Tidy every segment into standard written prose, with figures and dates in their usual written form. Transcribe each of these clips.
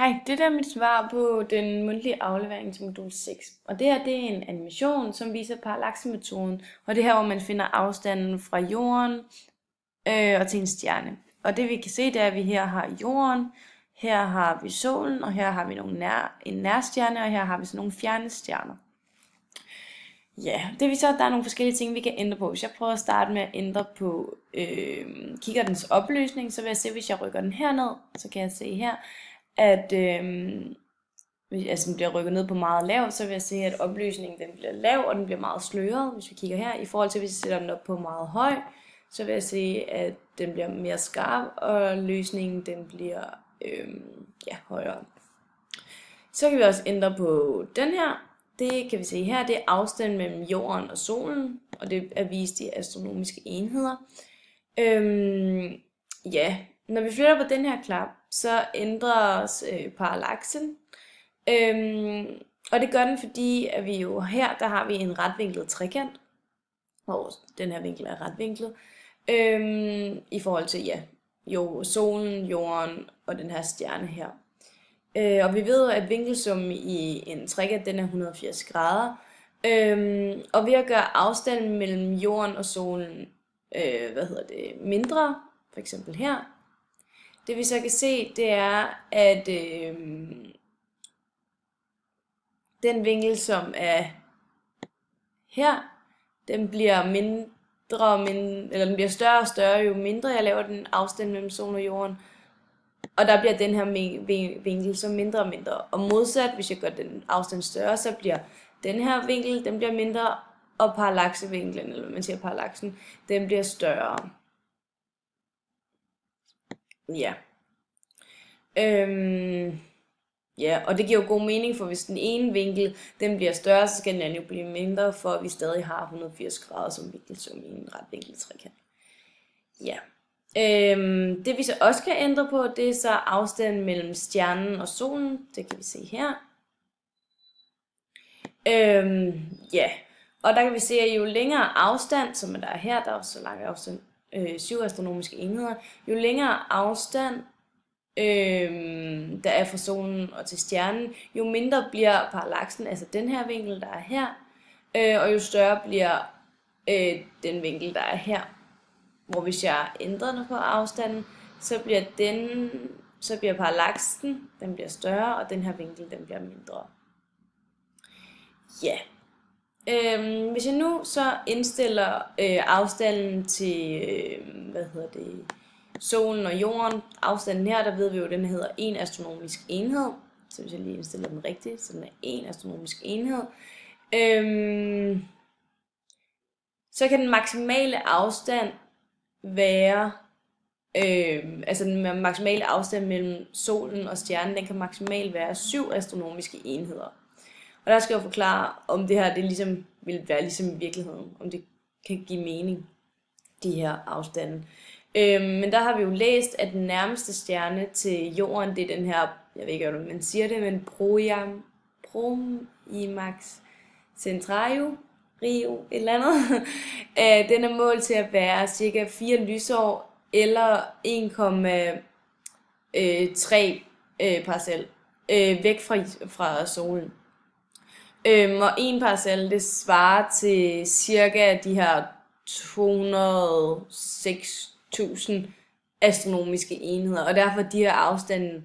Hej, det der er mit svar på den mundtlige aflevering til modul 6. Og det her, det er en animation, som viser parallaxemetoden. Og det her, hvor man finder afstanden fra jorden og til en stjerne. Og det vi kan se, det er, at vi her har jorden, her har vi solen, og her har vi en nærstjerne, og her har vi sådan nogle fjerne stjerner. Ja, det viser, at der er nogle forskellige ting, vi kan ændre på. Hvis jeg prøver at starte med at ændre på kikkertens opløsning, så vil jeg se, hvis jeg rykker den herned, så kan jeg se her, at altså den bliver rykket ned på meget lav, så vil jeg se, at opløsningen den bliver lav, og den bliver meget sløret, hvis vi kigger her. I forhold til, hvis jeg sætter den op på meget høj, så vil jeg se, at den bliver mere skarp, og løsningen den bliver højere. Så kan vi også ændre på den her. Det kan vi se her, det er afstanden mellem jorden og solen, og det er vist i astronomiske enheder. Når vi flytter på den her knap, så ændres parallaxen. Og det gør den, fordi at vi jo her, der har vi en retvinklet trekant, hvor den her vinkel er retvinklet, i forhold til solen, jorden og den her stjerne her. Og vi ved, at vinkelsummen i en trekant, den er 180 grader. Og ved at gøre afstanden mellem jorden og solen mindre, for eksempel her, det vi så kan se, det er, at den vinkel, som er her, den bliver den bliver større og større, jo mindre jeg laver den afstand mellem solen og jorden. Og der bliver den her vinkel så mindre og mindre. Og modsat, hvis jeg gør den afstand større, så bliver den her vinkel, den bliver mindre, og parallaxevinklen, eller hvad man siger, parallaxen, den bliver større. Ja. Og det giver jo god mening, for hvis den ene vinkel, den bliver større, så skal den anden jo blive mindre, for at vi stadig har 180 grader som vinkelsum i en retvinklet trekant. Ja. Det vi så også kan ændre på, det er så afstanden mellem stjernen og solen. Det kan vi se her. Og der kan vi se, at jo længere afstand, som der er her, der er også så lang afstand, 7 astronomiske enheder, jo længere afstand der er fra solen og til stjernen, jo mindre bliver parallaxen, altså den her vinkel, der er her, og jo større bliver den vinkel, der er her. Hvor hvis jeg ændrer på afstanden, så bliver parallaxen, den bliver større, og den her vinkel, den bliver mindre. Ja. Hvis jeg nu så indstiller afstanden til, solen og jorden, afstanden her, der ved vi jo, den hedder 1 astronomisk enhed. Så hvis jeg lige indstiller den rigtigt, så den er 1 astronomisk enhed. Så kan den maksimale afstand være, altså den maksimale afstand mellem solen og stjernen, den kan maksimalt være 7 astronomiske enheder. Og der skal jeg forklare, om det her det ligesom vil være ligesom i virkeligheden, om det kan give mening, de her afstande. Men der har vi jo læst, at den nærmeste stjerne til jorden, det er den her, jeg ved ikke, hvordan man siger det, men Proximax Centauri, Rio, et eller andet. Den er målt til at være cirka 4 lysår, eller 1,3 parcel væk fra solen. Og 1 parcel, det svarer til cirka de her 206.000 astronomiske enheder, og derfor de her afstande,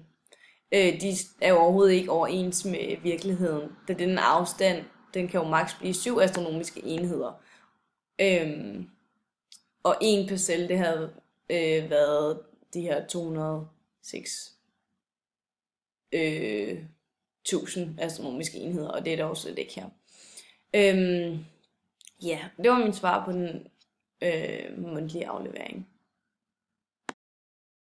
de er jo overhovedet ikke overens med virkeligheden, da den afstand, den kan jo maks blive 7 astronomiske enheder. Og 1 parcel, det havde været de her 206.000 astronomiske enheder, og det er der også slet ikke her. Det var min svar på den mundtlige aflevering.